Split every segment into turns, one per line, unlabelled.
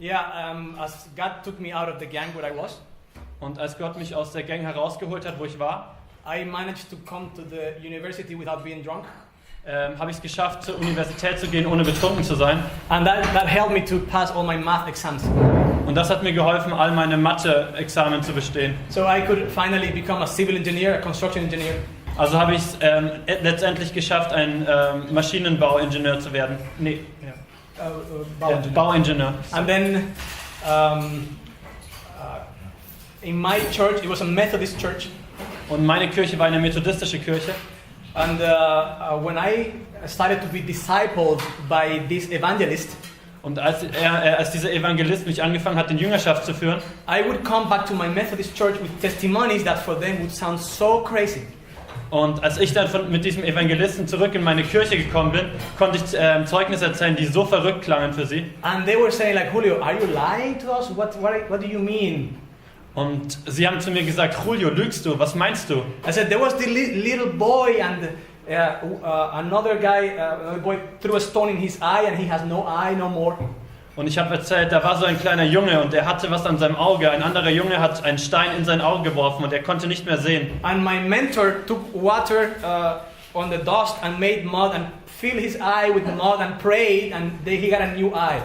Yeah, as God took me out of the gang where I was,
Und als Gott mich aus der Gang herausgeholt hat, wo ich war,
I managed to come to the university without being drunk.
habe ich es geschafft, zur Universität zu gehen, ohne betrunken zu sein.
And that helped me to pass all my math exams.
Und das hat mir geholfen, all meine Mathe-Examen zu bestehen.
So I could finally become a civil engineer, a construction engineer.
Also habe ich es letztendlich geschafft, ein Maschinenbauingenieur zu werden. Nee, Bauingenieur.
And then in my church, it was a Methodist church.
Und meine Kirche war eine methodistische Kirche.
And when I started to be discipled by this evangelist,
Und als dieser Evangelist mich angefangen hat, in Jüngerschaft zu führen,
I would come back to my Methodist church with testimonies that for them would sound so crazy.
und als ich dann mit diesem Evangelisten zurück in meine Kirche gekommen bin, konnte ich Zeugnisse erzählen, die so verrückt klangen für sie.
And they were saying like, Julio, are you lying to us? What do you mean?
Und sie haben zu mir gesagt, Julio, lügst du? Was meinst du?
I said, there was the little boy and another boy threw a stone in his eye and he has no eye no more.
Und ich habe erzählt, da war so ein kleiner Junge und der hatte was an seinem Auge. Ein anderer Junge hat einen Stein in sein Auge geworfen und er konnte nicht mehr sehen.
And my mentor took water on the dust and made mud and filled his eye with mud and prayed and he got a new eye.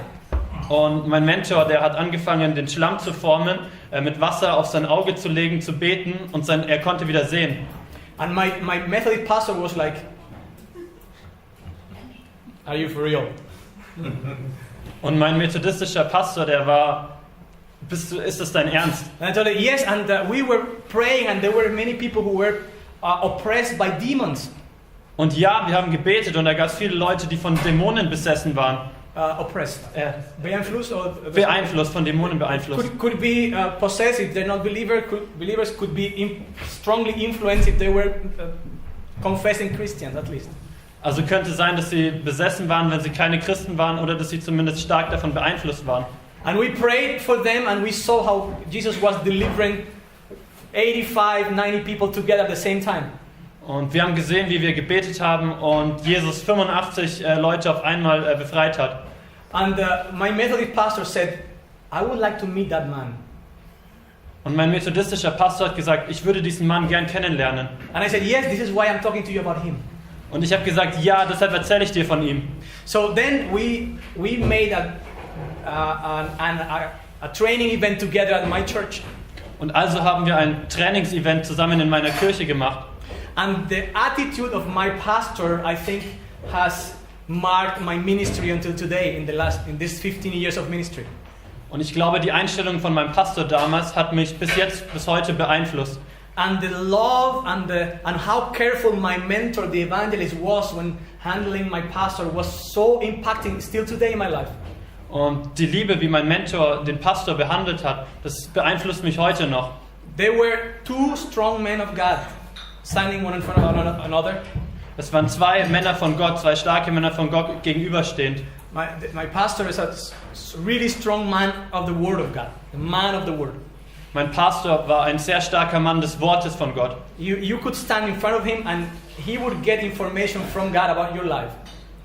Und mein Mentor, der hat angefangen, den Schlamm zu formen, mit Wasser auf sein Auge zu legen, zu beten und er konnte wieder sehen.
And my Methodist pastor was like, are you for real?
Und mein methodistischer Pastor, der war, ist das dein Ernst?
And I told him, yes, and we were praying and there were many people who were oppressed by demons.
Und ja, wir haben gebetet und da gab es viele Leute, die von Dämonen besessen waren.
Oppressed. Beeinflusst or
Beeinflusst, von Dämonen beeinflusst.
Could be possessed if they're not believers could be strongly influenced if they were confessing Christians at least.
Also könnte sein, dass sie besessen waren, wenn sie keine Christen waren, oder dass sie zumindest stark davon beeinflusst waren.
And we prayed for them and we saw how Jesus was delivering 85, 90 people together at the same time.
Und wir haben gesehen, wie wir gebetet haben und Jesus 85 Leute auf einmal befreit hat.
And my Methodist pastor said, I would like to meet that man.
Und mein methodistischer Pastor hat gesagt, ich würde diesen Mann gern kennenlernen.
And I said, yes, this is why I'm talking to you about him.
Und ich habe gesagt, ja, deshalb erzähle ich dir von ihm.
So then we made a training event together at my church.
Und also haben wir ein Trainingsevent zusammen in meiner Kirche gemacht.
And the attitude of my pastor, I think, has marked my ministry until today in this 15 years of ministry.
Und ich glaube, die Einstellung von meinem Pastor damals hat mich bis heute beeinflusst.
And the love and how careful my mentor, the evangelist, was when handling my pastor was so impacting still today in my life.
Und die Liebe, wie mein Mentor den Pastor behandelt hat, das beeinflusst mich heute noch.
There were two strong men of God standing one in front of another.
Es waren zwei Männer von Gott, zwei starke Männer von Gott gegenüberstehend.
My pastor is a really strong man of the Word of God, a man of the Word.
Mein Pastor war ein sehr starker Mann des Wortes von Gott.
You could stand in front of him and he would get information from God about your life.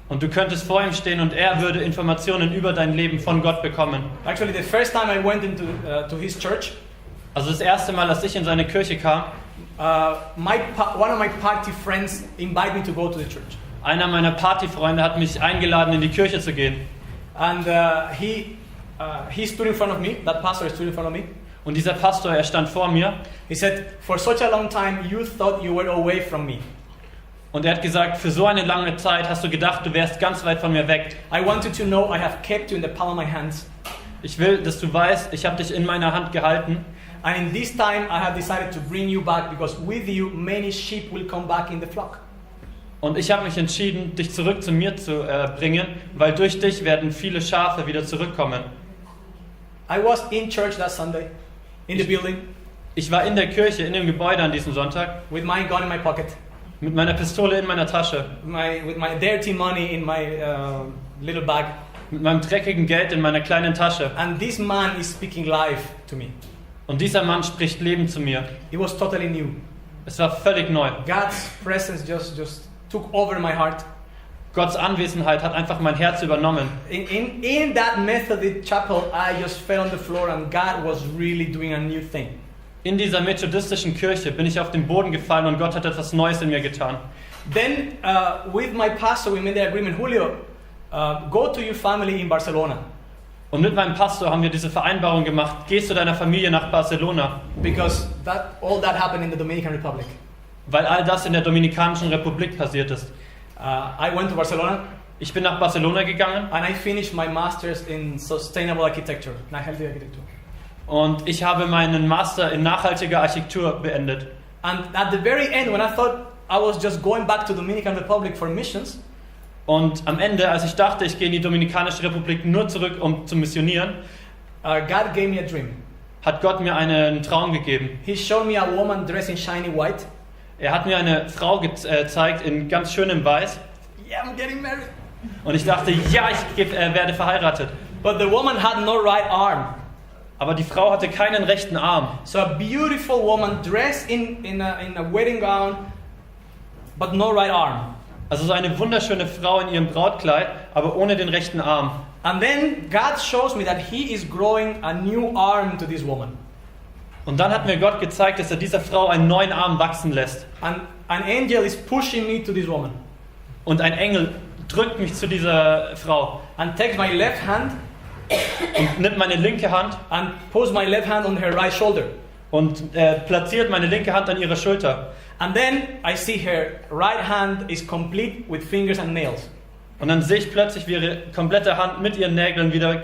Und du könntest vor ihm stehen und er würde Informationen über dein Leben von Gott bekommen.
Actually, the first time I went into to his church,
also das erste Mal, als ich in seine Kirche kam,
one of my party friends invited me to go to the church.
Einer meiner Partyfreunde hat mich eingeladen, in die Kirche zu gehen.
And he stood in front of me. That pastor stood in front of me.
Und dieser Pastor, er stand vor mir.
He said, "For such a long time, you thought you were away from me."
Und er hat gesagt, für so eine lange Zeit hast du gedacht, du wärst ganz weit von mir weg.
I want you to know I have kept you in the palm of my hands.
Ich will, dass du weißt, ich habe dich in meiner Hand gehalten.
And in this time, I have decided to bring you back because with you, many sheep will come back in the flock.
Und ich habe mich entschieden, dich zurück zu mir zu bringen, weil durch dich werden viele Schafe wieder zurückkommen.
I was in church that Sunday, in the building.
Ich war in der Kirche, in dem Gebäude an diesem Sonntag.
With my gun in my pocket.
Mit meiner Pistole in meiner Tasche.
With my dirty money in my little bag.
Mit meinem dreckigen Geld in meiner kleinen Tasche.
And this man is speaking life to me.
Und dieser Mann spricht Leben zu mir.
It was totally new.
Es war völlig neu.
God's presence just took over my heart.
Gottes Anwesenheit hat einfach mein Herz übernommen.
In that Methodist chapel, I just fell on the floor and God was really doing a new thing.
In dieser methodistischen Kirche bin ich auf den Boden gefallen und Gott hat etwas Neues in mir getan.
Then, with my pastor, we made the agreement, Julio, go to your family in Barcelona.
Und mit meinem Pastor haben wir diese Vereinbarung gemacht, gehst zu deiner Familie nach Barcelona.
Because all that happened in the Dominican Republic.
Weil all das in der Dominikanischen Republik passiert ist.
I went to Barcelona.
Ich bin nach Barcelona gegangen.
And I finished my master's in sustainable architecture, nachhaltige Architektur.
Und ich habe meinen Master in nachhaltiger Architektur beendet.
And at the very end, when I thought I was just going back to Dominican Republic for missions,
und am Ende, als ich dachte, ich gehe in die Dominikanische Republik nur zurück, um zu missionieren,
God gave me a dream.
Hat Gott mir einen Traum gegeben.
He showed me a woman dressed in shiny white.
Er hat mir eine Frau gezeigt in ganz schönem Weiß.
Yeah, I'm getting married.
Und ich dachte, ja, ich werde verheiratet.
But the woman had no right arm.
Aber die Frau hatte keinen rechten Arm.
So a beautiful woman dressed in a wedding gown, but no right arm.
Also so eine wunderschöne Frau in ihrem Brautkleid, aber ohne den rechten Arm.
And then God shows me that He is growing a new arm to this woman.
Und dann hat mir Gott gezeigt, dass er dieser Frau einen neuen Arm wachsen lässt.
And an angel is pushing me to this woman.
Und ein Engel drückt mich zu dieser Frau.
And takes my left hand.
Und nimmt meine linke Hand.
And puts my left hand on her right shoulder.
Und platziert meine linke Hand an ihre Schulter.
And then I see her right hand is complete with fingers and nails.
Und dann sehe ich plötzlich, wie ihre komplette Hand mit ihren Nägeln wieder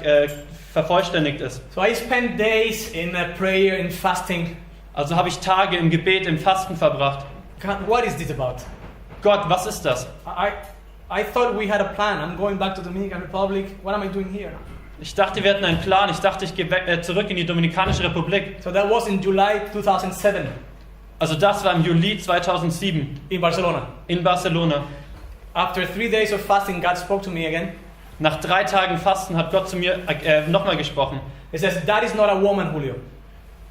vervollständigt ist.
So I spent days in prayer, in fasting.
Also habe ich Tage im Gebet, im Fasten verbracht.
God, what is this about?
Gott, was ist das?
I thought we had a plan. I'm going back to the Dominican Republic. What am I doing here?
Ich dachte, wir hatten einen Plan. Ich dachte, ich gehe zurück in die Dominikanische Republik.
So that was in July 2007.
Also das war im Juli 2007.
In Barcelona.
In Barcelona.
After 3 days of fasting, God spoke to me again.
Nach 3 Tagen Fasten hat Gott zu mir nochmal gesprochen.
He says, that is not a woman, Julio.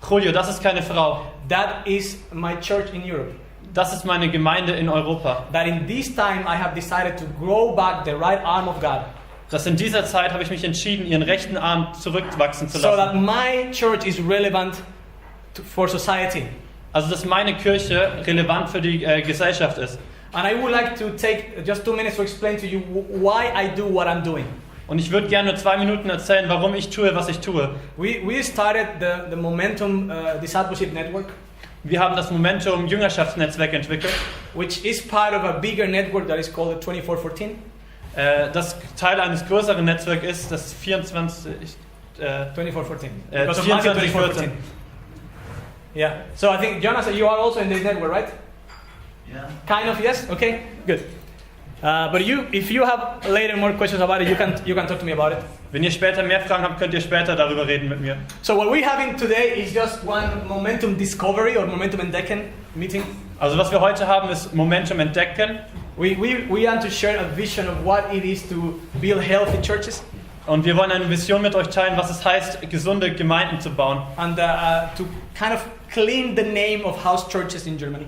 Julio, das ist keine Frau.
That is my church in Europe.
Das ist meine Gemeinde in Europa.
That in this time I have decided to grow back the right arm of God.
Dass in dieser Zeit habe ich mich entschieden, ihren rechten Arm zurückwachsen zu
So that
lassen.
my church is relevant for society.
Also dass meine Kirche relevant für die Gesellschaft ist.
And I would like to take just 2 minutes to explain to you why I do what I'm doing.
Und ich würde gerne nur 2 Minuten erzählen, warum ich tue, was ich tue.
We started the Momentum Discipleship Network.
Wir haben das Momentum Jüngerschaftsnetzwerk entwickelt.
Which is part of a bigger network that is called the 2414.
Das Teil eines größeren Netzwerks ist, das 24...
2414.
2414.
Yeah. So I think, Jonas, you are also in this network, right?
Yeah.
Kind of, yes? Okay, good. But if you have later more questions about it, you can talk to me about it.
Wenn ihr später mehr Fragen habt, könnt ihr später darüber reden mit mir.
So what we're having today is just one Momentum Discovery or Momentum Entdecken meeting.
Also was wir heute haben, ist Momentum Entdecken.
We want to share a vision of what it is to build healthy churches.
Und wir wollen eine Vision mit euch teilen, was es heißt, gesunde Gemeinden zu bauen.
And to kind of clean the name of house churches in Germany.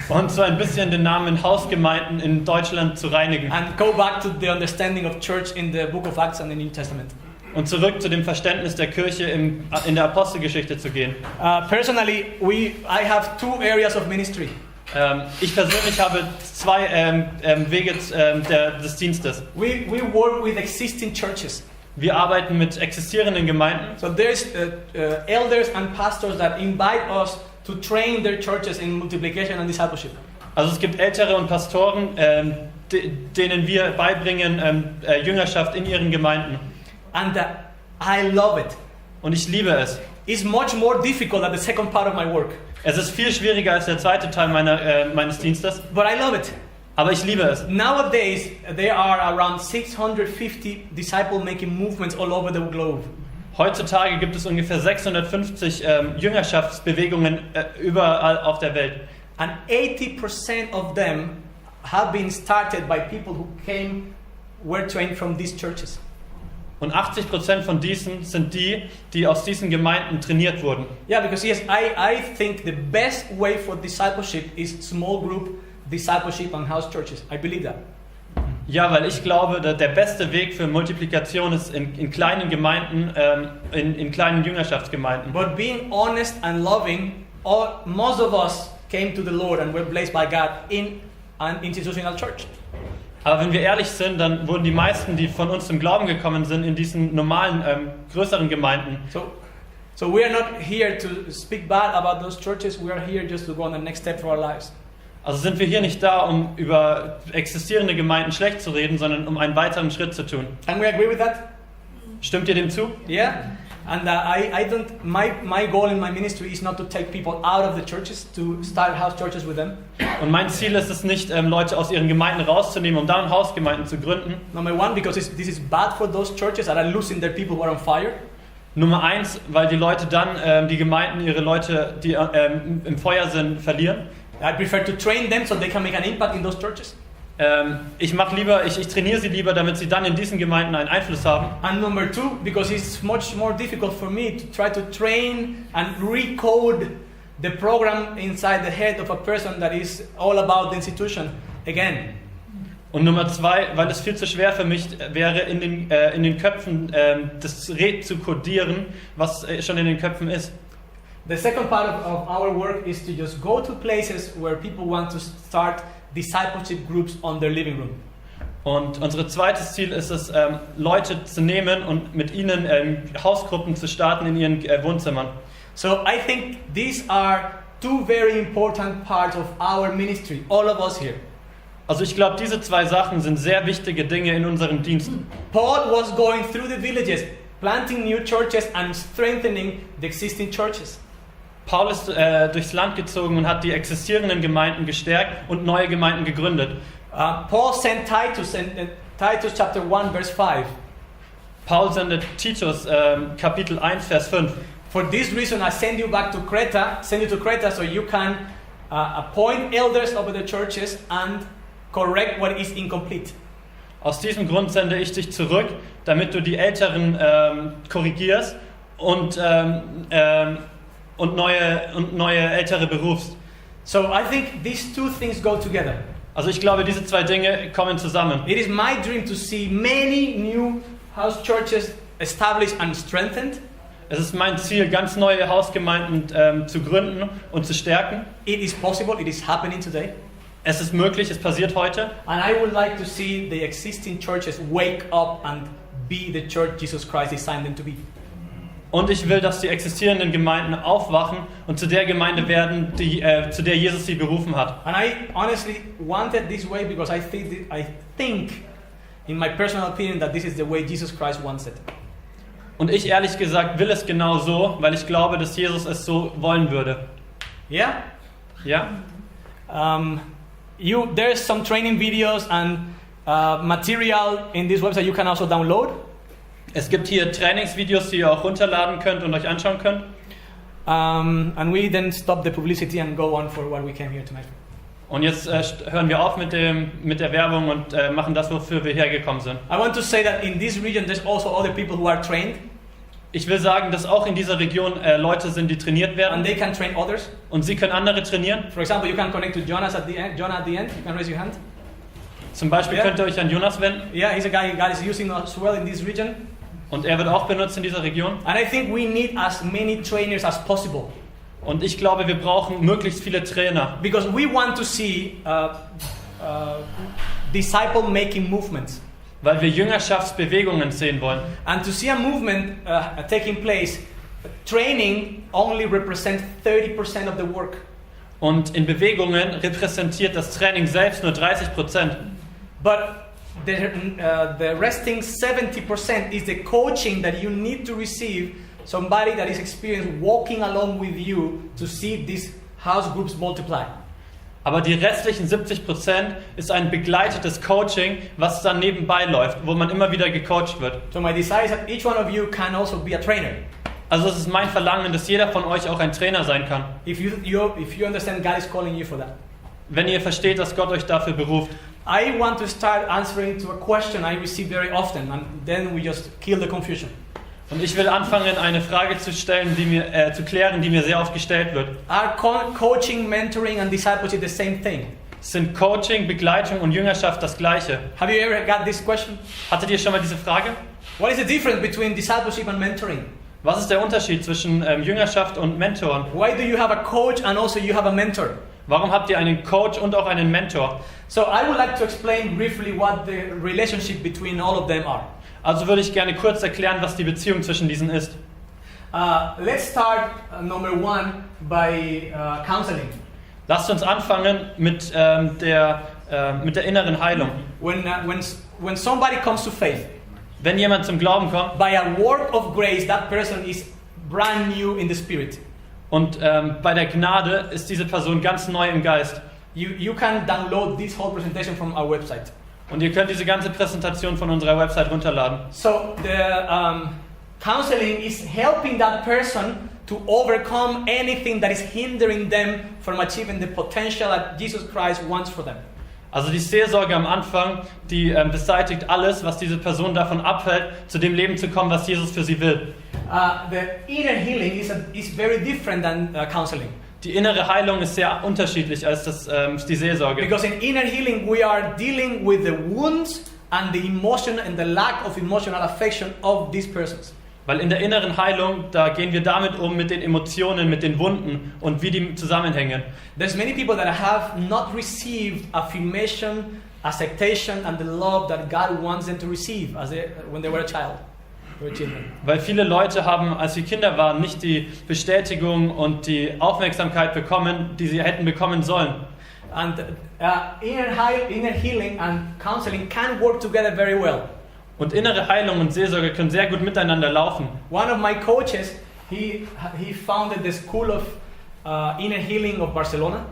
Und so ein bisschen den Namen Hausgemeinden in Deutschland zu reinigen.
And go back to the understanding of church in the book of Acts and the New Testament.
Und zurück zu dem Verständnis der Kirche in der Apostelgeschichte zu gehen.
Personally, I have 2 areas of ministry.
Ich persönlich habe 2 Wege des Dienstes.
We work with existing churches.
Wir arbeiten mit existierenden Gemeinden.
So there's elders and pastors that invite us to train their churches in multiplication and discipleship.
Also es gibt Ältere und Pastoren, denen wir beibringen Jüngerschaft in ihren Gemeinden.
And I love it.
Und ich liebe es.
It's much more difficult than the second part of my work.
Es ist viel schwieriger als der zweite Teil meines Dienstes.
But I love it.
Aber ich liebe es.
Nowadays, there are around 650 disciple-making movements all over the globe.
Heutzutage gibt es ungefähr 650 Jüngerschaftsbewegungen überall auf der Welt.
And 80% of them have been started by people who were trained from these churches.
Und 80% von diesen sind die aus diesen Gemeinden trainiert wurden.
Yeah, because yes, I think the best way for discipleship is small group discipleship and house churches. I believe that.
Ja, weil ich glaube, der beste Weg für Multiplikation ist in kleinen Gemeinden, in kleinen Jüngerschaftsgemeinden.
But being honest and loving, most of us came to the Lord and were blessed by God in an institutional church.
Aber wenn wir ehrlich sind, dann wurden die meisten, die von uns zum Glauben gekommen sind, in diesen normalen, größeren Gemeinden.
So we are not here to speak bad about those churches. We are here just to go on the next step for our lives.
Also sind wir hier nicht da, um über existierende Gemeinden schlecht zu reden, sondern um einen weiteren Schritt zu tun.
And we agree with that?
Stimmt ihr dem zu?
Yeah. And I don't. My goal in my ministry is not to take people out of the churches to start house churches with them.
Und mein Ziel ist es nicht, Leute aus ihren Gemeinden rauszunehmen, um dann Hausgemeinden zu gründen.
Number one, because this is bad for those churches that are losing their people who are on fire.
Nummer 1, weil die Leute dann, die Gemeinden ihre Leute, die im Feuer sind, verlieren.
I prefer to train them so they can make an impact in those churches.
Ich trainiere sie lieber, damit sie dann in diesen Gemeinden einen Einfluss haben.
And number two, because it's much more difficult for me to try to train and recode the program inside the head of a person that is all about the institution again.
Und Nummer 2, weil es viel zu schwer für mich wäre, in den Köpfen das zu kodieren, was schon in den Köpfen ist.
The second part of our work is to just go to places where people want to start discipleship groups on their living room.
Und unser zweites Ziel ist es, Leute zu nehmen und mit ihnen Hausgruppen zu starten in ihren Wohnzimmern.
So I think these are two very important parts of our ministry, all of us here.
Also ich glaube, diese 2 Sachen sind sehr wichtige Dinge in unserem Dienst.
Paul was going through the villages, planting new churches and strengthening the existing churches.
Paul ist durchs Land gezogen und hat die existierenden Gemeinden gestärkt und neue Gemeinden gegründet.
Paul sent Titus in Titus chapter 1 verse 5.
Paul sendet Titus Kapitel 1 Vers 5.
For this reason I send you to Creta so you can appoint elders over the churches and correct what is incomplete.
Aus diesem Grund sende ich dich zurück, damit du die Älteren korrigierst und neue Ältere berufst.
So I think these two things go together.
Also ich glaube, diese 2 Dinge kommen zusammen.
It is my dream to see many new house churches established and strengthened.
Es ist mein Ziel, ganz neue Hausgemeinden zu gründen und zu stärken.
It is possible, it is happening today.
Es ist möglich, es passiert heute.
And I would like to see the existing churches wake up and be the church Jesus Christ designed them to be.
Und ich will, dass die existierenden Gemeinden aufwachen und zu der Gemeinde werden, zu der Jesus sie berufen hat.
And I honestly wanted this way because I think, in my personal opinion, that this is the way Jesus Christ wants it.
Und ich ehrlich gesagt will es genau so, weil ich glaube, dass Jesus es so wollen würde.
Yeah?
Ja?
There's some training videos and material in this website you can also download.
Es gibt hier Trainingsvideos, die ihr auch runterladen könnt und euch anschauen könnt.
And we then stop the publicity and go on for what we came here tonight.
Und jetzt hören wir auf mit der Werbung und machen das, wofür wir hergekommen sind.
I want to say that in this region there's also other people who are trained.
Ich will sagen, dass auch in dieser Region Leute sind, die trainiert werden.
And they can train others.
Und sie können andere trainieren.
For example, you can connect to Jonah at the end. You can raise your hand.
Zum Beispiel könnt ihr euch an Jonas wenden.
Yeah, he's a guy God is using as well in this region.
Und er wird auch benutzt in dieser Region.
And I think we need as many trainers as possible.
Und ich glaube, wir brauchen möglichst viele Trainer.
Because we want to see disciple-making movements.
Weil wir Jüngerschaftsbewegungen sehen wollen.
And to see a movement taking place, training only represents 30% of the work.
Und in Bewegungen repräsentiert das Training selbst nur 30%.
But the resting 70% is the coaching that you need to receive, somebody that is experienced walking along with you to see these house groups multiply.
Aber die restlichen 70% ist ein begleitetes Coaching, was dann nebenbei läuft, wo man immer wieder gecoacht wird.
So my desire is that each one of you can also be a trainer.
Also es ist mein Verlangen, dass jeder von euch auch ein Trainer sein kann.
If you understand God is calling you for that.
Wenn ihr versteht, dass Gott euch dafür beruft.
I want to start answering to a question I receive very often, and then we just kill the confusion.
Und ich will anfangen, eine Frage zu stellen, zu klären, die mir sehr oft gestellt wird.
Are coaching, mentoring and discipleship the same thing?
Sind Coaching, Begleitung und Jüngerschaft das Gleiche?
Have you ever got this question?
Hattet ihr schon mal diese Frage?
What is the difference between discipleship and mentoring?
Was ist der Unterschied zwischen Jüngerschaft und Mentoren?
Why do you have a coach and also you have a mentor?
Warum habt ihr einen Coach und auch einen Mentor?
So I would like to explain briefly what the relationship between all of them are.
Also würde ich gerne kurz erklären, was die Beziehung zwischen diesen ist.
Let's start number one by counseling.
Lasst uns anfangen mit der inneren Heilung.
When somebody comes to faith,
Wenn jemand zum Glauben kommt
by a work of grace, that person is brand new in the spirit.
und bei der Gnade ist diese Person ganz neu im Geist.
You can download this whole presentation from our website.
Und ihr könnt diese ganze Präsentation von unserer Website runterladen.
So the counseling is helping that person to overcome anything that is hindering them from achieving the potential that Jesus Christ wants for them.
Also die Seelsorge am Anfang, die beseitigt alles, was diese Person davon abhält, zu dem Leben zu kommen, was Jesus für sie will.
The inner healing is very different than counseling.
Die innere Heilung ist sehr unterschiedlich als die Seelsorge.
Because in inner healing we are dealing with the wounds and the emotion and the lack of emotional affection of these persons.
Weil in der inneren Heilung, da gehen wir damit um, mit den Emotionen, mit den Wunden und wie die zusammenhängen.
There's many people that have not received affirmation, acceptation and the love that God wants them to receive when they were a child.
Weil viele Leute haben, als sie Kinder waren, nicht die Bestätigung und die Aufmerksamkeit bekommen, die sie hätten bekommen sollen.
And inner healing and counseling can work together very well.
Und innere Heilung und Seelsorge können sehr gut miteinander laufen.
One of my coaches, he founded the School of Inner Healing of Barcelona.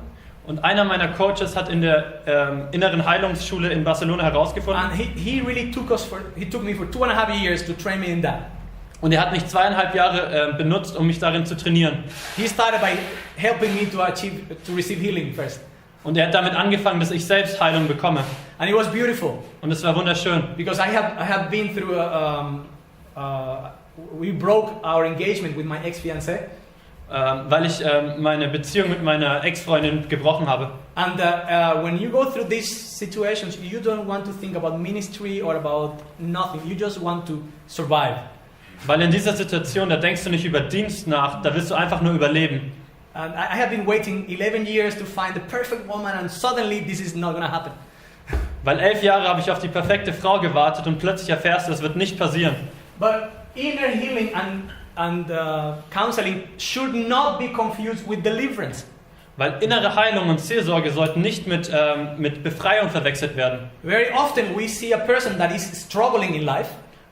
Und einer meiner Coaches hat in der inneren Heilungsschule in Barcelona herausgefunden.
And he really took me for 2.5 years to train me in that.
Und er hat mich 2,5 Jahre benutzt, um mich darin zu trainieren.
He started by helping me to receive healing first.
Und er hat damit angefangen, dass ich selbst Heilung bekomme.
And it was beautiful.
Und es war wunderschön.
Because I have been through we broke our engagement with my ex-fiancée.
Weil ich meine Beziehung mit meiner Ex-Freundin gebrochen habe.
And when you go through these situations, you don't want to think about ministry or about nothing. You just want to survive.
Weil in dieser Situation, da denkst du nicht über Dienst nach, da willst du einfach nur überleben.
And I have been waiting 11 years to find the perfect woman, and suddenly this is not going to happen.
Weil 11 Jahre habe ich auf die perfekte Frau gewartet und plötzlich erfährst du, das wird nicht passieren.
But inner healing and counseling should not be confused with deliverance.
Weil innere Heilung und Seelsorge sollten nicht mit Befreiung verwechselt werden.
Very often we see a person that is struggling in life.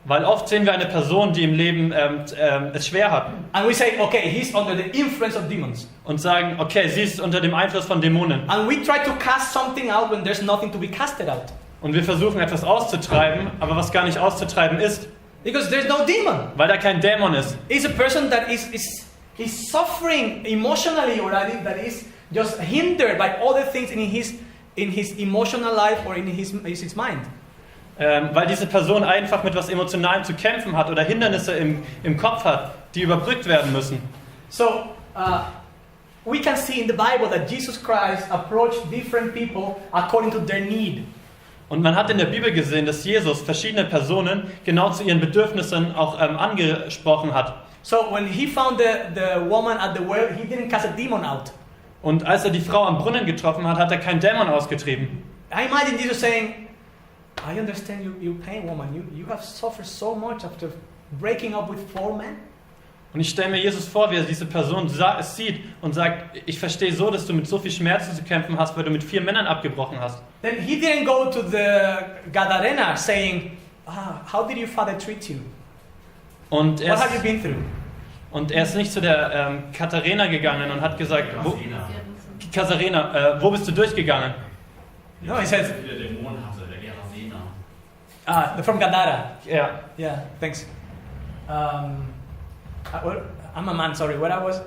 Weil oft sehen wir eine Person, die im Leben es schwer hat.
And we say, okay, he's under the influence of demons.
Und sagen, okay, sie ist unter dem Einfluss von Dämonen.
And we try to cast something out when there's nothing to be casted out.
Und wir versuchen etwas auszutreiben, aber was gar nicht auszutreiben ist.
Because there's no demon.
Weil da kein Dämon ist.
It's a person that is suffering emotionally, or that is just hindered by other things in his emotional life or in his mind.
Weil diese Person einfach mit was Emotionalem zu kämpfen hat oder Hindernisse im Kopf hat, die überbrückt werden müssen.
So, we can see in the Bible that Jesus Christ approached different people according to their need.
Und man hat in der Bibel gesehen, dass Jesus verschiedene Personen genau zu ihren Bedürfnissen auch angesprochen hat.
So, when he found the woman at the well, he didn't cast a demon out.
Und als er die Frau am Brunnen getroffen hat, hat er keinen Dämon ausgetrieben.
I imagine Jesus saying, I understand your pain, woman. You have suffered so much after breaking up with 4 men.
Und ich stelle mir Jesus vor, wie er diese Person sieht und sagt, ich verstehe so, dass du mit so viel Schmerzen zu kämpfen hast, weil du mit 4 Männern abgebrochen hast.
Then he didn't go to the Gadarena saying, how did your father treat you?
Und
What have you been through?
Und er ist nicht zu der Katharina gegangen und hat gesagt, Katharina, wo bist du durchgegangen?
No, he says,
Viele Dämonen hatte, der
from Gadara.
Ja.
Yeah, thanks. I'm a man, sorry. What I was,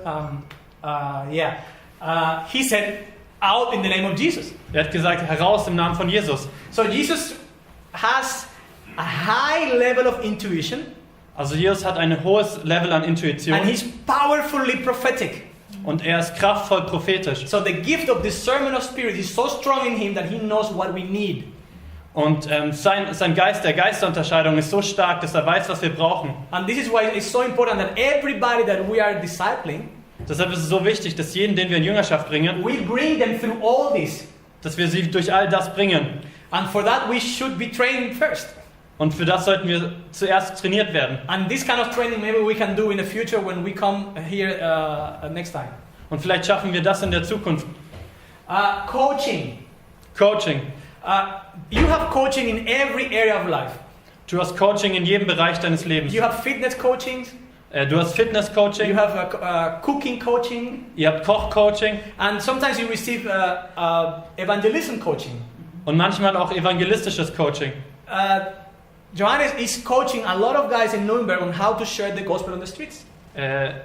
he said, out in the name of Jesus.
Er hat gesagt, heraus im Namen von Jesus.
So Jesus has a high level of intuition.
Also Jesus hat ein hohes Level an Intuition.
And he's powerfully prophetic.
Und er ist kraftvoll prophetisch.
So the gift of discernment of spirit is so strong in him that he knows what we need.
Und sein Geist der Geisterunterscheidung ist so stark, dass er weiß, was wir brauchen.
And this is why it's so important that everybody that we are discipling,
Deshalb ist es so wichtig, dass jeden, den wir in Jüngerschaft bringen,
we bring them through all this.
dass wir sie durch all das bringen.
And for that we should be trained first.
Und für das sollten wir zuerst trainiert werden.
And this kind of training maybe we can do in the future when we come here next time.
Und vielleicht schaffen wir das in der Zukunft.
Coaching.
Coaching.
You have coaching in every area of life.
Du hast Coaching in jedem Bereich deines Lebens.
You have fitness coachings.
Du hast Fitness-Coaching.
You have cooking coaching.
Ihr habt Koch-Coaching.
And sometimes you receive evangelism coaching.
Und manchmal auch evangelistisches Coaching.
Johannes is coaching a lot of guys in Nuremberg on how to share the gospel on the streets.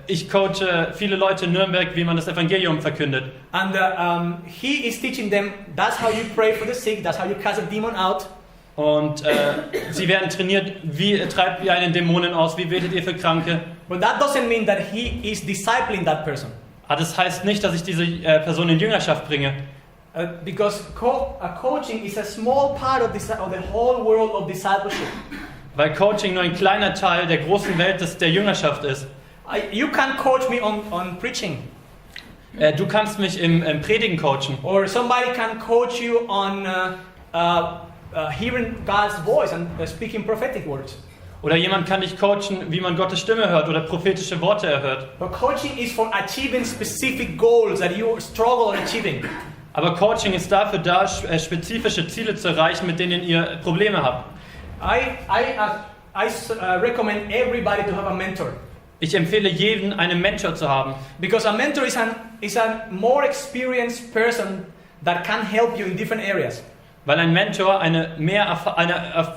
Ich coache viele Leute in Nürnberg, wie man das Evangelium verkündet.
And he is teaching them, that's how you pray for the sick, that's how you cast a demon out.
Und sie werden trainiert, wie treibt ihr einen Dämonen aus, wie betet ihr für Kranke.
But that doesn't mean that he is discipling that person.
Aber das heißt nicht, dass ich diese Person in Jüngerschaft bringe.
Because coaching is a small part of the whole world of discipleship.
Weil Coaching nur ein kleiner Teil der großen Welt der Jüngerschaft ist.
You can coach me on preaching.
Du kannst mich im Predigen coachen.
Or somebody can coach you on hearing God's voice and speaking prophetic words.
Oder jemand kann dich coachen, wie man Gottes Stimme hört oder prophetische Worte erhört.
But coaching is for achieving specific goals that you struggle on achieving.
Aber Coaching ist dafür da, spezifische Ziele zu erreichen, mit denen ihr Probleme habt.
I recommend everybody to have a mentor.
Ich empfehle jeden, einen Mentor zu haben.
Because a mentor is a more experienced person that can help you in different areas.
Weil ein Mentor eine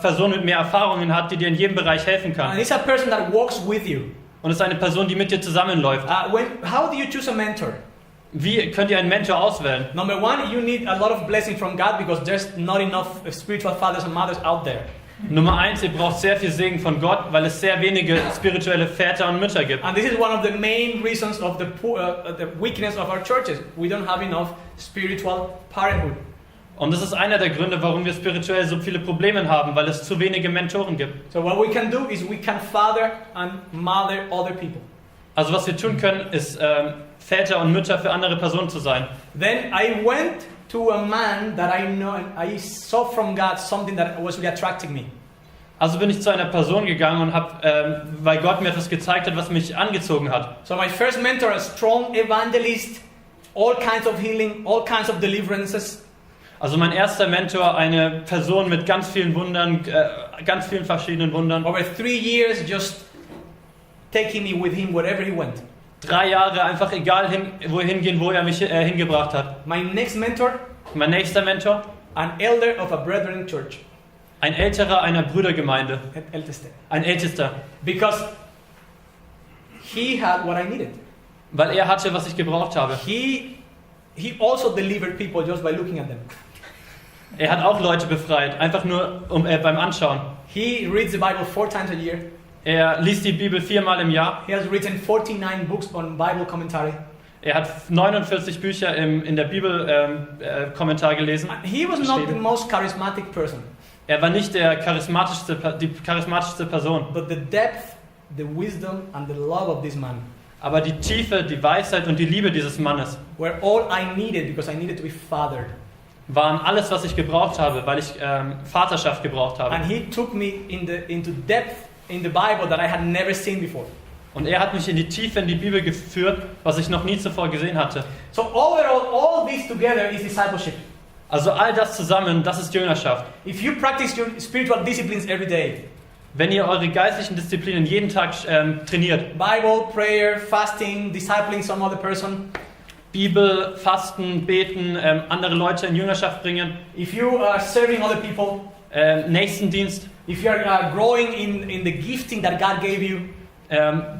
Person mit mehr Erfahrungen hat, die dir in jedem Bereich helfen kann.
And it's a person that walks with you.
Und es ist eine Person, die mit dir zusammenläuft.
How do you choose a mentor?
Wie könnt ihr einen Mentor auswählen?
Number one, you need a lot of blessing from God because there's not enough spiritual fathers and mothers out there.
Nummer 1, ihr braucht sehr viel Segen von Gott, weil es sehr wenige spirituelle Väter und Mütter gibt.
And this is one of the main reasons of the weakness of our churches. We don't have enough spiritual parenthood.
Und das ist einer der Gründe, warum wir spirituell so viele Probleme haben, weil es zu wenige Mentoren gibt.
So what we can do is we can father and mother other people.
Also was wir tun können, ist Väter und Mütter für andere Personen zu sein.
Then I went to a man that I know and I saw from God something that was really attracting me.
Also bin ich zu einer Person gegangen und habe, weil Gott mir etwas gezeigt hat, was mich angezogen hat.
So my first mentor, a strong evangelist, all kinds of healing, all kinds of deliverances.
Also mein erster Mentor, eine Person mit ganz vielen Wundern, ganz vielen verschiedenen Wundern.
Over 3 years, just taking me with him wherever he went.
3 Jahre einfach egal wohin gehen, wo er mich hingebracht hat.
My next mentor,
Mein nächster Mentor,
an elder of a brethren church.
ein Älterer einer Brüdergemeinde.
Älteste.
Ein Ältester.
Because he had what I needed.
Weil er hatte, was ich gebraucht habe.
He also delivered people just by looking at them.
Er hat auch Leute befreit, einfach nur beim Anschauen.
He reads the Bible 4 times a year.
Er liest die Bibel 4-mal im Jahr.
He has written 49 books on Bible commentary.
Er hat 49 Bücher in der Bibel Kommentar gelesen.
He was not the most charismatic person.
Er war nicht die charismatischste Person.
But the depth, the wisdom and the love of this man.
Aber die Tiefe, die Weisheit und die Liebe dieses Mannes
were all I needed because I needed to be fathered.
Waren alles, was ich gebraucht habe, weil ich Vaterschaft gebraucht habe.
And he took me into depth in the Bible that I had never seen before.
Und er hat mich in die Tiefe in die Bibel geführt, was ich noch nie zuvor gesehen hatte.
So overall, all this together is discipleship.
Also all das zusammen, das ist Jüngerschaft.
If you practice your spiritual disciplines every day,
wenn ihr eure geistlichen Disziplinen jeden Tag trainiert,
Bible, prayer, fasting, discipling some other person,
Bibel, Fasten, Beten, andere Leute in Jüngerschaft bringen,
if you are serving other people,
Nächstendienst,
if you are growing in the gifting that God gave you,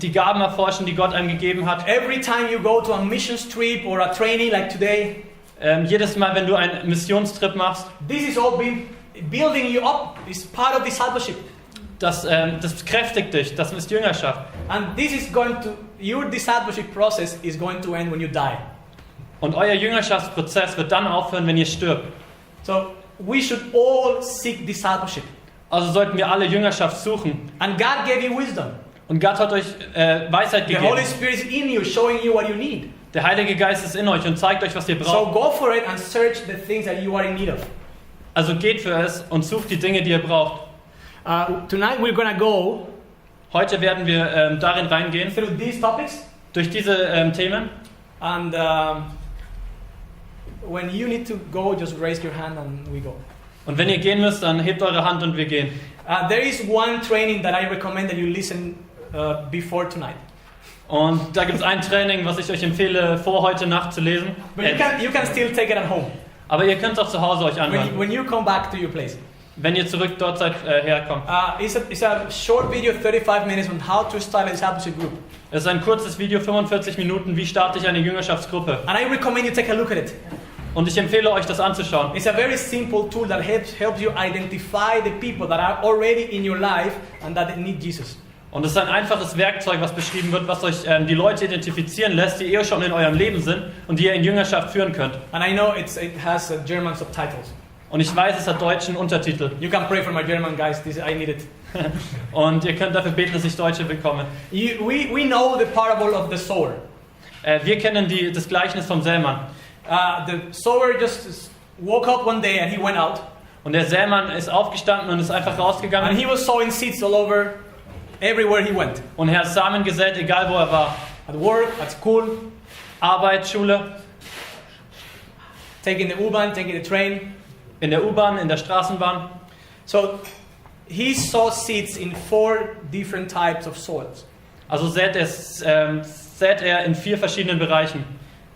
die Gaben erforschen, die Gott einem gegeben hat.
Every time you go to a mission trip or a training like today,
jedes Mal, wenn du einen Missionstrip machst,
this is all building you up. It's part of discipleship.
Das kräftigt dich, das ist Jüngerschaft.
And this is going to your discipleship process is going to end when you die.
Und euer Jüngerschaftsprozess wird dann aufhören, wenn ihr stirbt.
So we should all seek discipleship.
Also sollten wir alle Jüngerschaft suchen.
And God gave you wisdom.
Und Gott hat euch Weisheit
The Holy
gegeben.
Spirit is in you, showing you what you need.
Der Heilige Geist ist in euch und zeigt euch, was ihr
So
braucht.
go for it and search the things that you are in need of.
Also geht für es und sucht die Dinge, die ihr braucht.
Tonight we're gonna go
Heute werden wir darin reingehen,
through these topics,
durch diese Themen.
and when you need to go, just raise your hand and we go.
Und wenn ihr gehen müsst, dann hebt eure Hand und wir gehen.
There is one training that I recommend that you listen before tonight.
Und da gibt es ein Training, was ich euch empfehle, vor heute Nacht zu lesen.
But you can still take it at home.
Aber ihr könnt es auch zu Hause euch anhören,
When you come back to your place.
wenn ihr zurück dort seid, herkommt.
It's a short video, 35 minutes, on how to start a discipleship group.
Es ist ein kurzes Video, 45 Minuten, wie starte ich eine Jüngerschaftsgruppe.
And I recommend you take a look at it.
Und ich empfehle euch, das anzuschauen.
It's a very simple tool that helps you identify the people that are already in your life and that need Jesus.
Und es ist ein einfaches Werkzeug, was beschrieben wird, was euch die Leute identifizieren lässt, die schon in eurem Leben sind und die ihr in Jüngerschaft führen könnt.
And I know it has German subtitles.
Und ich weiß, es hat deutschen Untertitel.
You can pray for my German guys. I need it.
Und ihr könnt dafür beten, dass ich Deutsche bekomme.
We know the parable of the sower.
Wir kennen das Gleichnis vom Sämann.
The sower just woke up one day and he went out.
Und der Sämann ist aufgestanden und ist einfach rausgegangen.
And he was sowing seeds all over, everywhere he went.
Und er hat Samen gesät, egal wo er war.
At work, at school,
Arbeit, Schule,
taking the U-Bahn, taking the train.
in der U-Bahn, in der Straßenbahn.
So he saw seeds in 4 different types of soils.
Also sät er in 4 verschiedenen Bereichen.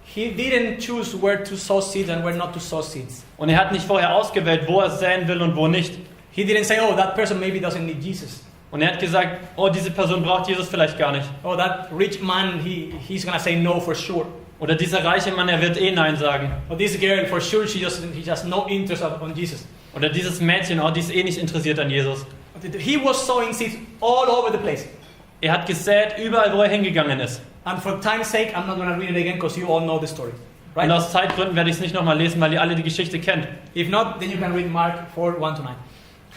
He didn't choose where to sow seeds and where not to sow seeds.
Und er hat nicht vorher ausgewählt, wo er säen will und wo nicht.
He didn't say, oh, that person maybe doesn't need Jesus.
Und er hat gesagt, oh, diese Person braucht Jesus vielleicht gar nicht.
Oh, that rich man, he's gonna say no for sure.
Oder dieser reiche Mann, er wird Nein sagen.
Or this girl, for sure, she has no interest on Jesus.
Oder dieses Mädchen, oh, die ist nicht interessiert an Jesus.
He was sowing seeds all over the place.
Er hat gesät überall, wo er hingegangen ist.
And for time's sake, I'm not gonna read it again because you all know the story. Right?
Und aus Zeitgründen werde ich es nicht nochmal lesen, weil ihr alle die Geschichte kennt.
If not, then you can read Mark 4, 1 to 9.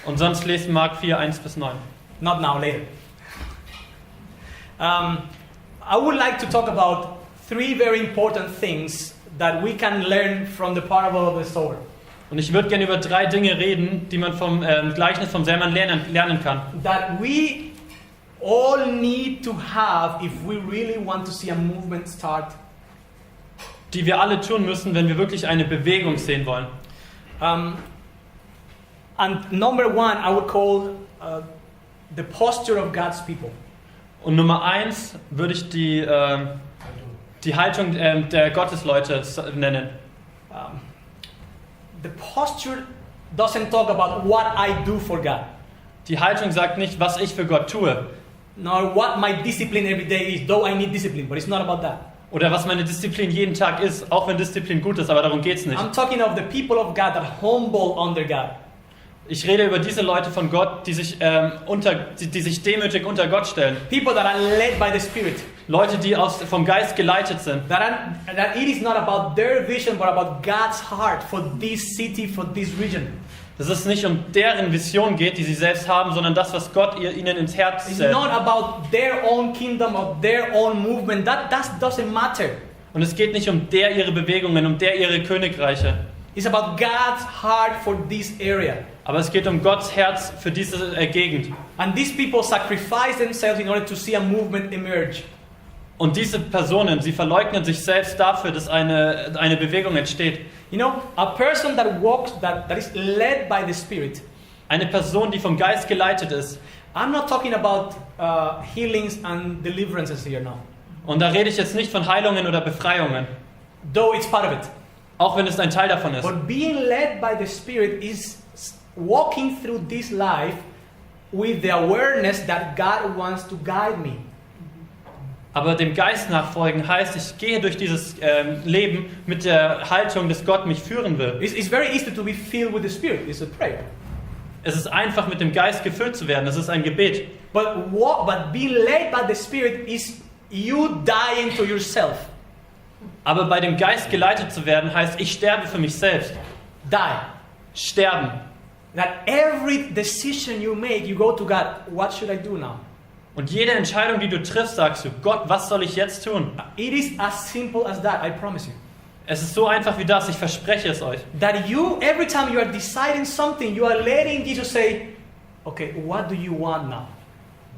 Und sonst lest Mark 4, 1 bis 9.
Not now, later. I would like to talk about 3 very important things that we can learn from the parable of the sower.
Und ich würde gerne über 3 Dinge reden, die man vom Gleichnis vom Sämann lernen kann.
That we all need to have if we really want to see a movement start.
Die wir alle tun müssen, wenn wir wirklich eine Bewegung sehen wollen.
And number 1, I would call the posture of God's people.
Und Nummer 1 würde ich die Haltung der Gottesleute nennen.
The posture doesn't talk about what I do for God,
Die Haltung sagt nicht, was ich für Gott tue.
nor what my discipline every day is, though I need discipline, but it's not about that.
Oder was meine Disziplin jeden Tag ist, auch wenn Disziplin gut ist, aber darum geht es nicht.
I'm talking of the people of God that humble under God.
Ich rede über diese Leute von Gott, die sich demütig unter Gott stellen.
People that are led by the Spirit.
Leute, die vom Geist geleitet sind.
That it is not about their vision, but about God's heart for this city, for this region.
Dass es nicht um deren Vision geht, die sie selbst haben, sondern das, was Gott ihnen ins Herz
It's
setzt.
not about their own kingdom or their own movement. That doesn't matter.
Und es geht nicht um ihre Bewegungen, um ihre Königreiche.
It's about God's heart for this area.
Aber es geht um Gottes Herz für diese Gegend.
And these people sacrifice themselves in order to see a movement emerge.
Und diese Personen, sie verleugnen sich selbst dafür, dass eine Bewegung entsteht.
You know, a person that walks, that is led by the Spirit.
Eine Person, die vom Geist geleitet ist.
I'm not talking about healings and deliverances here now.
Und da rede ich jetzt nicht von Heilungen oder Befreiungen.
Though it's part of it.
Auch wenn es ein Teil davon ist.
But being led by the Spirit is walking through this life with the awareness that God wants to guide me.
Aber dem Geist nachfolgen heißt, ich gehe durch dieses Leben mit der Haltung, dass Gott mich führen will.
It's very easy to be filled with the Spirit. It's a prayer.
Es ist einfach, mit dem Geist gefüllt zu werden. Es ist ein Gebet.
But being led by the Spirit is you die into yourself.
Aber bei dem Geist geleitet zu werden, heißt, ich sterbe für mich selbst.
Die.
Sterben.
That every decision you make, you go to God, what should I do now?
Und jede Entscheidung, die du triffst, sagst du, Gott, was soll ich jetzt tun?
It is as simple as that, I promise you.
Es ist so einfach wie das, ich verspreche es euch.
That you, every time you are deciding something, you are letting Jesus say, okay, what do you want now?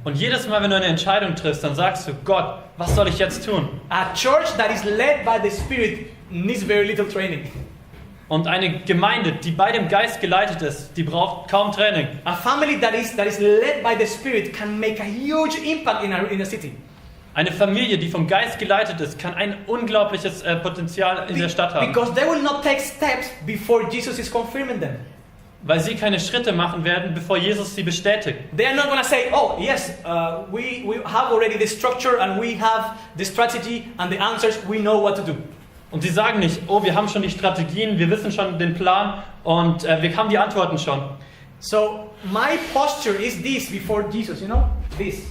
Und jedes Mal, wenn du eine Entscheidung triffst, dann sagst du, Gott, was soll ich jetzt tun?
A church that is led by the Spirit needs very little training.
Und eine Gemeinde, die bei dem Geist geleitet ist, die braucht kaum Training.
A family that is led by the Spirit can make a huge impact in a city.
Eine Familie, die vom Geist geleitet ist, kann ein unglaubliches Potenzial in der Stadt haben.
Because they will not take steps before Jesus is confirming them.
Weil sie keine Schritte machen werden, bevor Jesus sie bestätigt.
They are not going to say, oh yes, we have already the structure and we have the strategy and the answers, we know what to do.
Und sie sagen nicht, oh, wir haben schon die Strategien, wir wissen schon den Plan und wir haben die Antworten schon.
So my posture is this before Jesus, you know? This.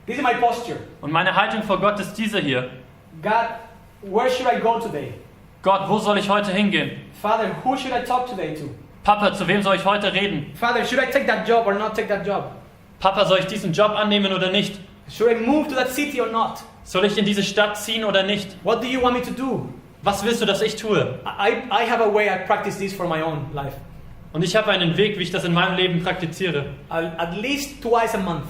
This is my posture.
Und meine Haltung vor Gott ist diese hier.
God, where should I go today?
Gott, wo soll ich heute hingehen?
Father, who should I talk today to?
Papa, zu wem soll ich heute reden?
Father, should I take that job or not take that job?
Papa, soll ich diesen Job annehmen oder nicht?
Should I move to that city or not?
Soll ich in diese Stadt ziehen oder nicht?
What do you want me to do?
Was willst du, dass ich tue?
I have a way I practice this for my own life.
Und ich habe einen Weg, wie ich das in meinem Leben praktiziere.
At least twice a month.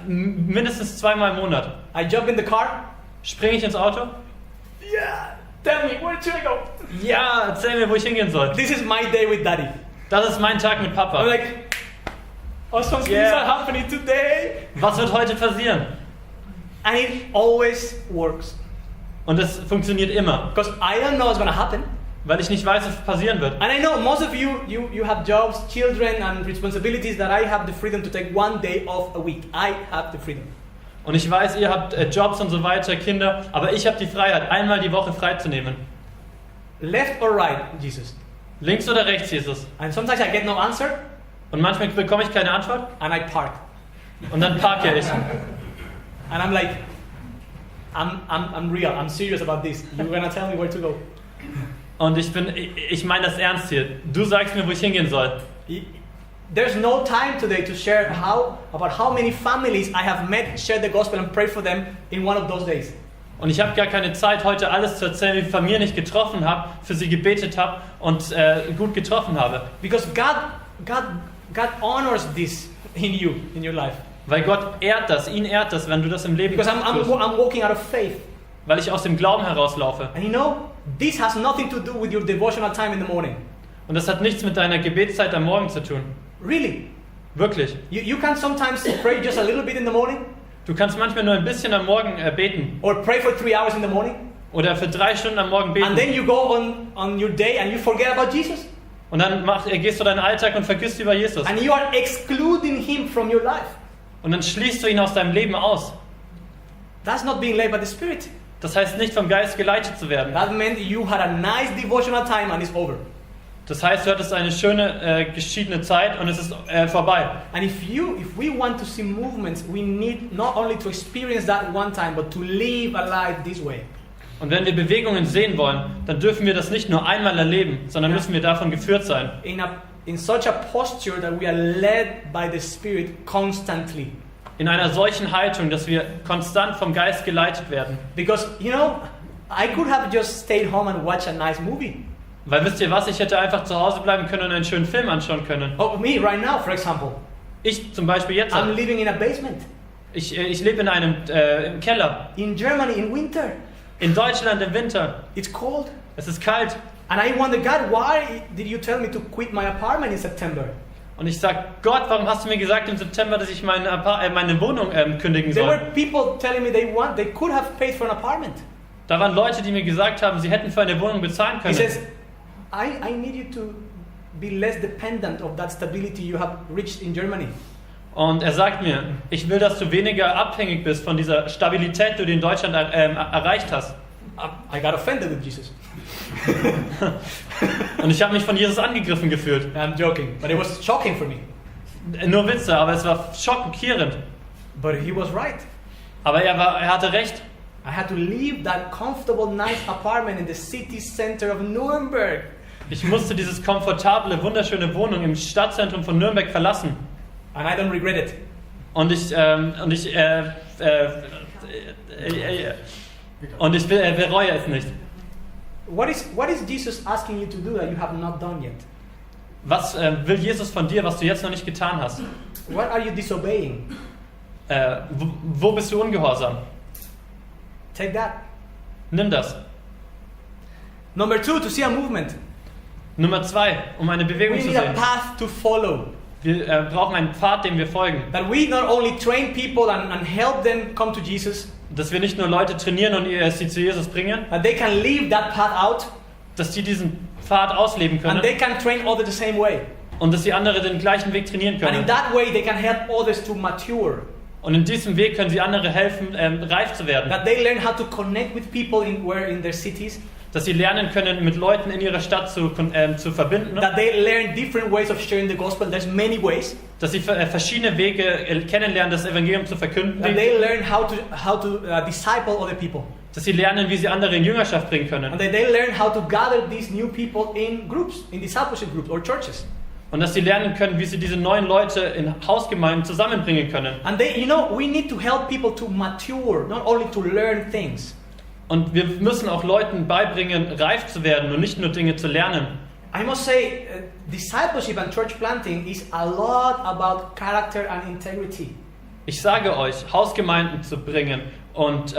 Mindestens 2-mal im Monat.
I jump in the car.
Springe ich ins Auto?
Yeah, tell me, where should I go?
Ja, erzähl mir, wo ich hingehen soll.
This is my day with Daddy.
Das ist mein Tag mit
I'm
Papa.
like, awesome things are happening today.
Was wird heute passieren?
And it always works.
Und es funktioniert immer,
Because I don't know what's going to happen.
weil ich nicht weiß, was passieren wird.
And I know most of you have jobs, children and responsibilities that I have the freedom to take one day off a week. I have the freedom.
Und ich weiß, ihr habt Jobs und so weiter, Kinder, aber ich habe die Freiheit, einmal die Woche freizunehmen.
Left or right, Jesus?
Links oder rechts, Jesus?
And sometimes I get no answer
Und manchmal bekomme ich keine Antwort
and I park.
und dann parke ich.
And I'm like, I'm real, I'm serious about this. You're going to tell me where to go.
Und ich meine das ernst hier. Du sagst mir, wo ich hingehen soll.
There's no time today to share about how many families I have met, share the gospel and pray for them in one of those days.
Und ich habe gar keine Zeit, heute alles zu erzählen, wie ich Familien nicht getroffen habe, für sie gebetet habe und gut getroffen habe.
Because God honors this in you, in your life.
Weil Gott ehrt das, ihn ehrt das, wenn du das im Leben
Because
tust.
I'm walking out of faith.
Weil ich aus dem Glauben herauslaufe.
And you know, this has nothing to do with your devotional time in the morning.
Und das hat nichts mit deiner Gebetszeit am Morgen zu tun.
Really.
Wirklich.
You can sometimes pray just a little bit in the morning.
Du kannst manchmal nur ein bisschen am Morgen beten.
Or pray for 3 hours in the morning.
Oder für 3 Stunden am Morgen beten.
And then you go on your day and you forget about Jesus.
Und dann gehst du deinen Alltag und vergisst über Jesus.
And you are excluding Him from your life.
Und dann schließt du ihn aus deinem Leben aus.
That's not being led by the Spirit.
Das heißt nicht vom Geist geleitet zu werden.
That meant you had a nice devotional time and it's over.
Das heißt, du hattest eine schöne geschiedene Zeit und es ist vorbei.
And if we want to see movements, we need not only to experience that one time, but to live a life this way.
Und wenn wir Bewegungen sehen wollen, dann dürfen wir das nicht nur einmal erleben, sondern müssen wir davon geführt sein.
In such a posture that we are led by the Spirit constantly.
In einer solchen Haltung, dass wir konstant vom Geist geleitet werden.
Because, you know, I could have just stayed home and watched a nice movie.
Weil wisst ihr was, ich hätte einfach zu Hause bleiben können und einen schönen Film anschauen können.
Oh, me right now, for example.
Ich zum Beispiel jetzt.
I'm living in a basement.
Ich lebe in einem im Keller.
In Germany in winter.
In Deutschland im Winter.
It's cold.
Es ist kalt.
And I wonder, God, why did you tell me to quit my apartment in September?
Und ich sag, Gott, warum hast du mir gesagt im September, dass ich meine Wohnung kündigen
There
soll?
were people telling me they could have paid for an apartment.
Da waren Leute, die mir gesagt haben, sie hätten für eine Wohnung bezahlen
He
können.
says, I need you to be less dependent of that stability you have reached in Germany.
Und er sagt mir, ich will, dass du weniger abhängig bist von dieser Stabilität, die du in Deutschland erreicht hast.
I got offended with Jesus.
Und ich habe mich von Jesus angegriffen gefühlt.
I'm joking, but it was shocking for me.
Nur Witze, aber es war schockierend.
But he was right.
Aber er hatte recht.
I had to leave that comfortable, nice apartment in the city center of Nuremberg.
Ich musste dieses komfortable, wunderschöne Wohnung im Stadtzentrum von Nürnberg verlassen.
And I don't regret it.
Und ich bereue es nicht.
What is Jesus asking you to do that you have not done yet?
Was will Jesus von dir, was du jetzt noch nicht getan hast?
What are you disobeying?
Wo bist du ungehorsam?
Take that.
Nimm das.
Number 2, to see a movement.
Nummer 2, um eine Bewegung
We
zu
need a
sehen.
path to follow.
Wir brauchen einen Pfad, dem wir folgen.
That we not only train people and help them come to Jesus,
Dass wir nicht nur Leute trainieren und sie zu Jesus bringen,
that they can live that path out,
dass die diesen Pfad ausleben können
and they can train others the same way.
und dass die andere den gleichen Weg trainieren
And in
können.
that way they can help others to mature.
Und in diesem Weg können sie andere helfen, reif zu werden.
That they learn how to connect with people in their cities.
Dass sie lernen können, mit Leuten in ihrer Stadt zu verbinden.
That they learn different ways of sharing the gospel. There's many ways.
Dass sie verschiedene Wege kennenlernen, das Evangelium zu verkünden.
That they learn how to disciple other people.
Dass sie lernen, wie sie andere in Jüngerschaft bringen können.
And that they learn how to gather these new people in groups, in discipleship groups or churches.
Und dass sie lernen können, wie sie diese neuen Leute in Hausgemeinden zusammenbringen können.
And we need to help people to mature, not only to learn things.
Und wir müssen auch Leuten beibringen, reif zu werden und nicht nur Dinge zu lernen.
I must say, discipleship and church planting is a lot about character and integrity.
Ich sage euch, Hausgemeinden zu bringen und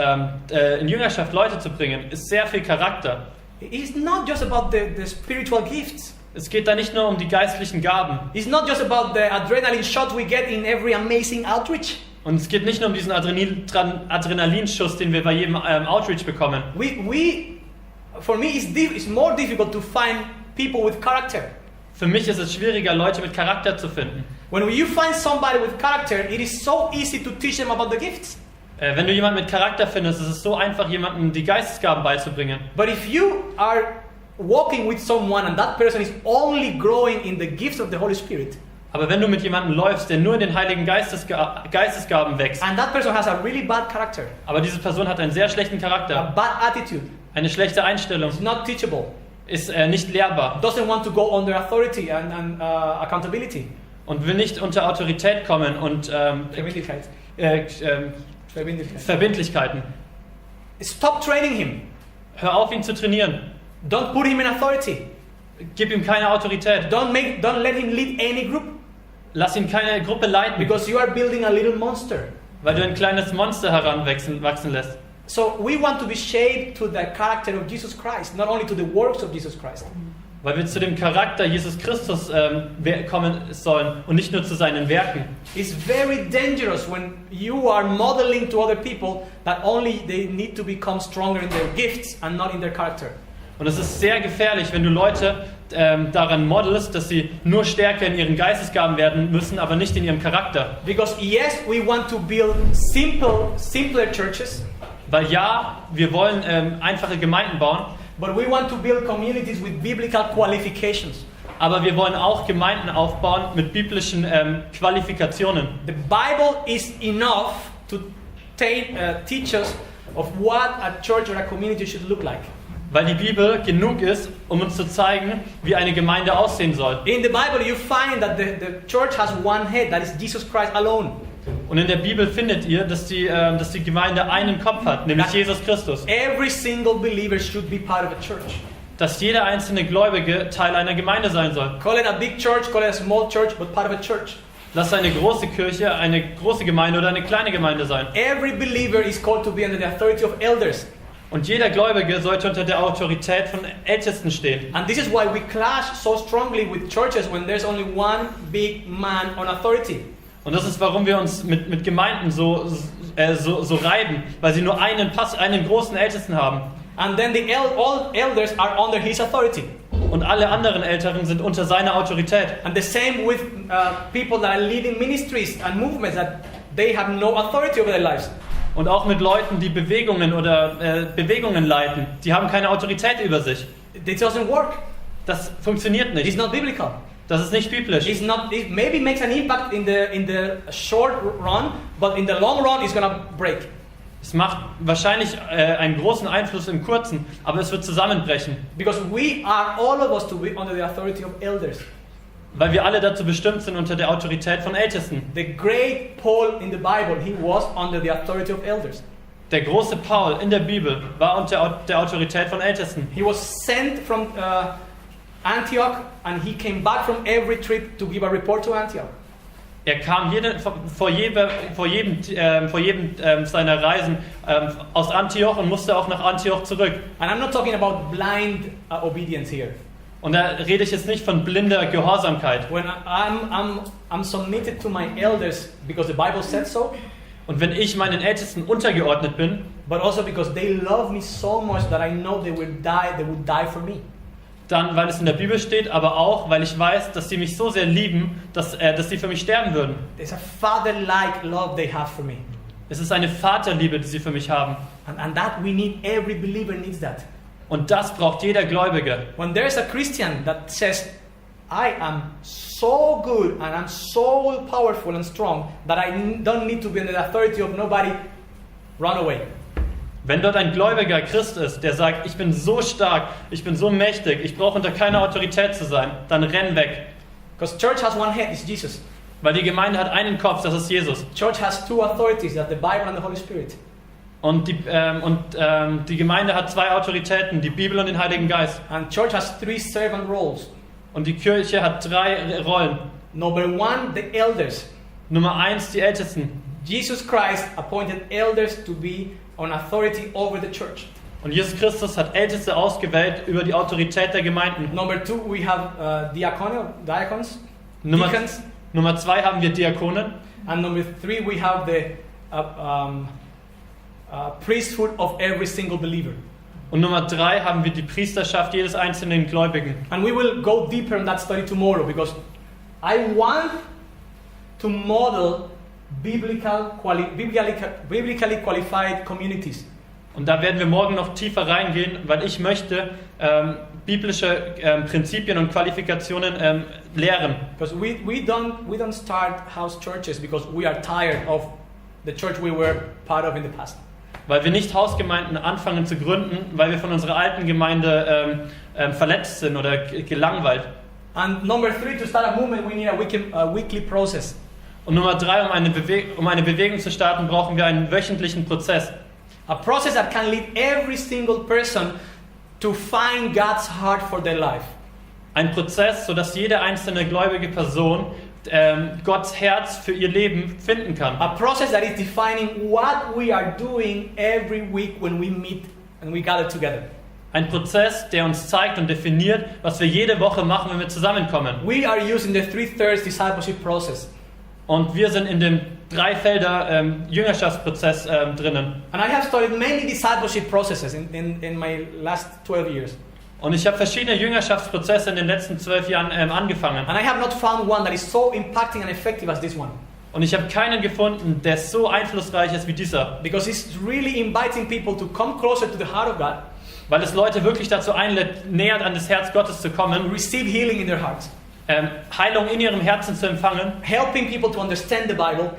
in Jüngerschaft Leute zu bringen, ist sehr viel Charakter.
It's not just about the spiritual gifts.
Es geht da nicht nur um die geistlichen Gaben.
It's not just about the adrenaline shot we get in every amazing outreach.
Und es geht nicht nur um diesen Adrenalinschuss, den wir bei jedem Outreach bekommen.
For me, it's more difficult to find people with character.
Für mich ist es schwieriger, Leute mit Charakter zu finden.
When you find somebody with character, it is so easy to teach them about the gifts.
Wenn du jemanden mit Charakter findest, ist es so einfach, jemandem die Geistesgaben beizubringen.
But if you are walking with someone and that person is only growing in the gifts of the Holy Spirit,
Aber wenn du mit jemandem läufst, der nur in den heiligen Geistesgaben wächst,
and that person has a really bad character,
aber diese Person hat einen sehr schlechten
a
Charakter,
bad attitude,
eine schlechte Einstellung,
is not teachable,
ist nicht lehrbar
doesn't want to go under authority and accountability.
und will nicht unter Autorität kommen und
Verbindlichkeit.
Verbindlichkeiten.
Stop training him.
Hör auf, ihn zu trainieren.
Don't put him in authority.
Gib ihm keine Autorität.
Don't let him lead any group,
Lass ihn keine Gruppe leiten,
because you are building a little monster.
weil du ein kleines Monster heranwachsen lässt.
So we want to be shaped to the character of Jesus Christ, not only to the works of Jesus Christ.
Weil wir zu dem Charakter Jesus Christus kommen sollen und nicht nur zu seinen Werken.
It's very dangerous when you are modeling to other people that only they need to become stronger in their gifts and not in their character.
Und es ist sehr gefährlich, wenn du Leute daran modelst, dass sie nur stärker in ihren Geistesgaben werden müssen, aber nicht in ihrem Charakter.
Because yes, we want to build simpler churches,
Weil ja, wir wollen einfache Gemeinden bauen,
but we want to build communities with biblical qualifications.
aber wir wollen auch Gemeinden aufbauen mit biblischen Qualifikationen.
The Bible is enough to teach us of what a church or a community should look like.
Weil die Bibel genug ist, um uns zu zeigen, wie eine Gemeinde aussehen soll.
In the Bible you find that the church has one head, that is Jesus Christ alone.
Und in der Bibel findet ihr, dass die Gemeinde einen Kopf hat, nämlich Jesus Christus.
Every single believer should be part of a church.
Dass jeder einzelne Gläubige Teil einer Gemeinde sein soll.
Call it a big church, call it a small church, but part of a church.
Lass eine große Kirche, eine große Gemeinde oder eine kleine Gemeinde sein.
Every believer is called to be under the authority of elders.
Und jeder Gläubige sollte unter der Autorität von Ältesten stehen.
And this is why we clash so strongly with churches when there's only one big man on authority.
Und das ist, warum wir uns mit Gemeinden so reiben, weil sie nur einen großen Ältesten haben.
And then all elders are under his authority.
Und alle anderen Älteren sind unter seiner Autorität.
And the same with people that are leading ministries and movements, that they have no authority over their lives.
Und auch mit Leuten, die Bewegungen leiten, die haben keine Autorität über sich.
It doesn't work.
Das funktioniert
It's
nicht.
not biblical.
Das ist nicht biblisch.
It maybe makes an impact in the short run, but in the long run it's gonna break.
Es macht wahrscheinlich einen großen Einfluss im Kurzen, aber es wird zusammenbrechen.
Because we are all of us to be under the authority of elders.
Weil wir alle dazu bestimmt sind unter der Autorität von Ältesten.
The great Paul in the Bible, he was under the authority of elders.
Der große Paul in der Bibel war unter der Autorität von Ältesten.
He was sent from Antioch and he came back from every trip to give a report to Antioch.
Er kam vor jedem seiner Reisen aus Antioch und musste auch nach Antioch zurück.
And I'm not talking about blind obedience here.
Und da rede ich jetzt nicht von blinder Gehorsamkeit.
When I'm submitted to my elders because the Bible said so.
Und wenn ich meinen Ältesten untergeordnet bin,
but also because they love me so much that I know they would die for me.
Dann, weil es in der Bibel steht, aber auch, weil ich weiß, dass sie mich so sehr lieben, dass sie für mich sterben würden.
There's a father-like love they have for me.
Es ist eine Vaterliebe, die sie für mich haben.
And that we need, every believer needs that.
Und das braucht jeder Gläubige.
When there's a Christian that says, I am so good and I'm so powerful and strong that I don't need to be under the authority of nobody, run away.
Wenn dort ein gläubiger Christ ist, der sagt, ich bin so stark, ich bin so mächtig, ich brauche unter keiner Autorität zu sein, dann renn weg.
Because church has one head, it's Jesus.
Weil die Gemeinde hat einen Kopf, das ist Jesus.
Church has two authorities, that's the Bible and the Holy Spirit.
Und die Gemeinde hat zwei Autoritäten, die Bibel und den Heiligen Geist.
And church has three servant roles.
Und die Kirche hat drei Rollen.
Number one, the elders.
Nummer 1, die Ältesten.
Jesus Christ appointed elders to be on authority over the church.
Und Jesus Christus hat Älteste ausgewählt über die Autorität der Gemeinden.
Number 2, we have diacons.
Nummer 2 haben wir Diakonen.
And number 3, we have the priesthood of every single believer.
Und Nummer 3 haben wir die Priesterschaft jedes einzelnen Gläubigen.
And we will go deeper in that study tomorrow because I want to model biblically qualified communities.
Und da werden wir morgen noch tiefer reingehen, weil ich möchte biblische Prinzipien und Qualifikationen lehren.
Because we don't start house churches because we are tired of the church we were part of in the past.
Weil wir nicht Hausgemeinden anfangen zu gründen, weil wir von unserer alten Gemeinde verletzt sind oder gelangweilt.
And number 3, to start a movement, we need a weekly process.
Und Nummer 3, um eine Bewegung zu starten, brauchen wir einen wöchentlichen Prozess.
A process that can lead every single person to find God's heart for their life.
Ein Prozess, sodass jede einzelne gläubige Person Gottes Herz für ihr Leben finden kann.
A process that is defining what we are doing every week when we meet and we gather together.
Ein Prozess, der uns zeigt und definiert, was wir jede Woche machen, wenn wir zusammenkommen.
We are using the 3/3 discipleship process.
Und wir sind in dem 3-Felder Jüngerschaftsprozess drinnen.
And I have studied many discipleship processes in my last 12 years.
Und ich habe verschiedene Jüngerschaftsprozesse in den letzten 12 Jahren angefangen.
And I have not found one that is so impacting and effective as this one.
Und ich habe keinen gefunden, der so einflussreich ist wie dieser.
Because it's really inviting people to come closer to the heart of God.
Weil es Leute wirklich dazu einlädt, näher an das Herz Gottes zu kommen.
Receive healing in their hearts.
Heilung in ihrem Herzen zu empfangen.
Helping people to understand the Bible.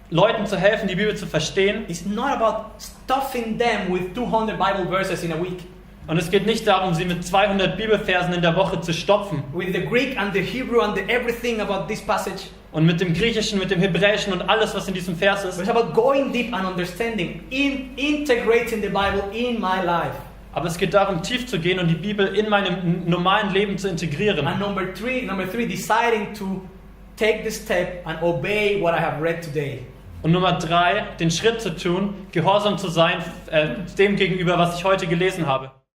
Leuten zu helfen, die Bibel zu verstehen.
It's not about stuffing them with 200 Bible verses in a week.
Und es geht nicht darum, sie mit 200 Bibelversen in der Woche zu stopfen.
With the Greek and the Hebrew and everything about this passage.
Und mit dem Griechischen, mit dem Hebräischen und alles, was in diesem Vers ist.
It's about going deep and understanding, integrating the Bible in my life.
Aber es geht darum, tief zu gehen und die Bibel in meinem normalen Leben zu integrieren.
And number three, deciding to take the step and obey what I have read today.
Und Nummer 3, den Schritt zu tun, gehorsam zu sein dem gegenüber, was ich heute gelesen habe.